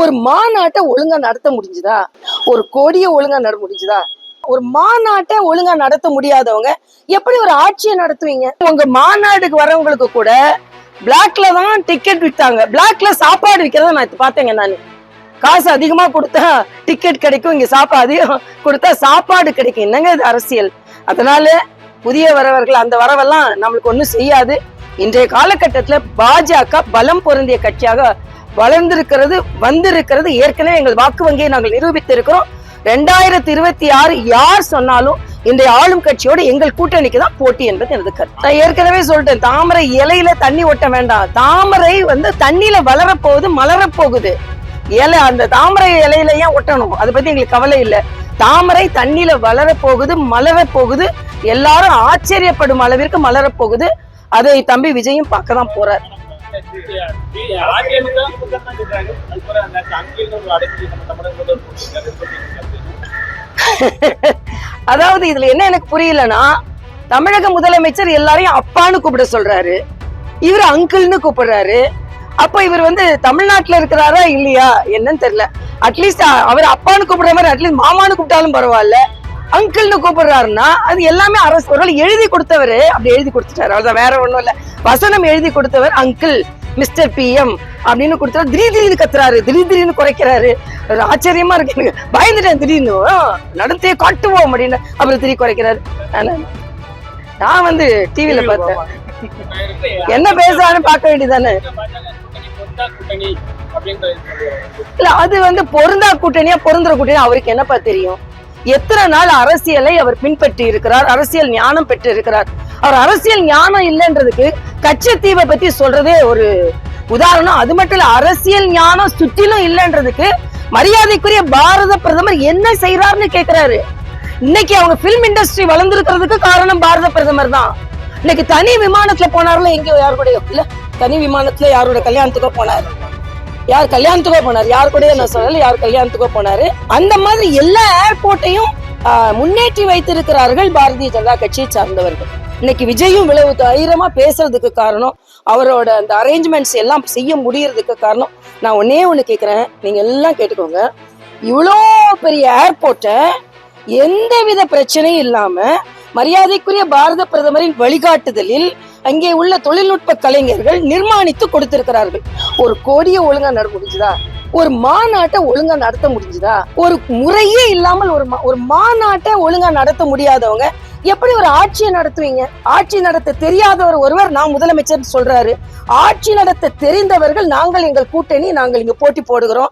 ஒரு மாநாட்டை ஒழுங்கா நடத்த முடிஞ்சுதா? ஒரு கோடியை ஒழுங்கா முடிஞ்சுதா? ஒரு மாநாட்டை ஒழுங்கா நடத்த முடியாதவங்க எப்படி ஒரு ஆட்சியை நடத்துவீங்க? உங்க மாநாடுக்கு வரவங்களுக்கு கூட பிளாக்ல தான் டிக்கெட் வித்தாங்க. பிளாக்ல சாப்பாடு விற்கிறத நான் பார்த்தேங்க. நான் காசு அதிகமா கொடுத்தா டிக்கெட் கிடைக்கும், இங்க சாப்பாடு அதிகம் கொடுத்தா சாப்பாடு கிடைக்கும். என்னங்க இது அரசியல்? அதனால புதிய வரவர்கள் அந்த வரவெல்லாம் நம்மளுக்கு ஒண்ணும் செய்யாது. இன்றைய காலகட்டத்துல பாஜக பலம் பொருந்திய கட்சியாக வளர்ந்திருக்கிறது, வந்திருக்கிறது. ஏற்கனவே எங்கள் வாக்கு வங்கியை நாங்கள் நிரூபித்திருக்கிறோம். 2026 யார் சொன்னாலும் இன்றைய ஆளும் கட்சியோட எங்கள் கூட்டணிக்கு தான் போட்டி என்பது எனது கருத்து. நான் ஏற்கனவே சொல்லிட்டேன், தாமரை இலையில தண்ணி ஒட்ட வேண்டாம். தாமரை தண்ணியில வளரப்போகுது, மலரப்போகுது. இலை அந்த தாமரை இலையில ஏன் ஒட்டணும்? அதை பத்தி எங்களுக்கு கவலை இல்லை. தாமரை தண்ணியில வளரப்போகுது, மலரப்போகுது. எல்லாரும் ஆச்சரியப்படும் அளவிற்கு மலரப்போகுது. அதை தம்பி விஜயும் பார்க்க தான் போறார். அதாவது இதுல என்ன எனக்கு புரியலன்னா, தமிழக முதலமைச்சர் எல்லாரையும் அப்பான்னு கூப்பிட சொல்றாரு, இவர் அங்கிள்னு கூப்பிடுறாரு. அப்ப இவர் தமிழ்நாட்டுல இருக்கிறாரா இல்லையா என்னன்னு தெரியல. அட்லீஸ்ட் அவர் அப்பான்னு கூப்பிடுற மாதிரி அட்லீஸ்ட் மாமான்னு கூப்பிட்டாலும் பரவாயில்ல, அங்கிள்னு கூப்பிடுறாருன்னா அது எல்லாமே அரசு. ஒரு எழுதி கொடுத்தவரு அப்படி எழுதி கொடுத்துட்டாரு, அவ்வளவுதான், வேற ஒண்ணும் இல்ல. வசனம் எழுதி கொடுத்தவர் அங்கிள் மிஸ்டர் PM அப்படின்னு கொடுத்தாரு. திடீர்னு கத்துறாரு, திடீர்னு குறைக்கிறாரு. ஆச்சரியமா இருக்கு, பயந்துட்டேன். திடீர்னு நடத்தையே காட்டுவோம் அப்படின்னு அப்புறம் திடீர் குறைக்கிறாரு. நான் டிவில பார்த்தேன், என்ன பேசுறான்னு பார்க்க வேண்டியதானே. இல்ல அது பொருந்தா கூட்டணியா பொருந்துற கூட்டணியா அவருக்கு என்னப்பா தெரியும்? எத்தனை நாள் அரசியலை அவர் பின்பற்றி இருக்கிறார், அரசியல் ஞானம் பெற்று இருக்கிறார். அவர் அரசியல் ஞானம் இல்லைன்றதுக்கு கச்சத்தீவை பத்தி சொல்றதே ஒரு உதாரணம். அது மட்டும் இல்ல, அரசியல் ஞானம் சுற்றிலும் இல்லைன்றதுக்கு மரியாதைக்குரிய பாரத பிரதமர் என்ன செய்யறாருன்னு கேக்குறாரு. இன்னைக்கு அவங்க பிலிம் இண்டஸ்ட்ரி வளர்ந்துருக்கிறதுக்கு காரணம் பாரத பிரதமர் தான். இன்னைக்கு தனி விமானத்துல போனார்ல, எங்கேயோ யாரு கூட இல்ல, தனி விமானத்துல யாரோட கல்யாணத்துக்கோ போனாரு. யார் கல்யாணத்துக்கோ போனாரு, யாரு கூட நான் சொல்லல, யார் கல்யாணத்துக்கோ போனாரு. அந்த மாதிரி எல்லா ஏர்போர்ட்டையும் முன்னேற்றி வைத்திருக்கிறார்கள் பாரதிய ஜனதா கட்சியை சார்ந்தவர்கள். இன்னைக்கு விஜயும் இவ்வளவு தைரியமா பேசுறதுக்கு காரணம், அவரோட அந்த அரேஞ்ச்மெண்ட்ஸ் எல்லாம் செய்ய முடியறதுக்கு காரணம். நான் ஒன்னே ஒண்ணு கேக்குறேன், நீங்க எல்லாம் கேட்டுக்கோங்க. இவ்வளோ பெரிய ஏர்போர்ட்டை எந்தவித பிரச்சனையும் இல்லாம மரியாதைக்குரிய பாரத பிரதமரின் வழிகாட்டுதலில் அங்கே உள்ள தொழில்நுட்ப கலைஞர்கள் நிர்மாணித்து கொடுத்திருக்கிறார்கள். ஒரு கோடியை ஒழுங்கா நட முடிஞ்சுதா? ஒரு மாநாட்டை ஒழுங்கா நடத்த முடிஞ்சுதா? ஒரு முறையே இல்லாமல் ஒரு மாநாட்டை ஒழுங்கா நடத்த முடியாதவங்க எப்படி ஒரு ஆட்சியை நடத்துவீங்க? ஆட்சி நடத்த தெரியாதவர் ஒருவர் நான் முதலமைச்சர் சொல்றாரு. ஆட்சி நடத்த தெரிந்தவர்கள் நாங்கள் எங்கள் கூட்டணி, நாங்கள் இங்க போட்டி போடுகிறோம்.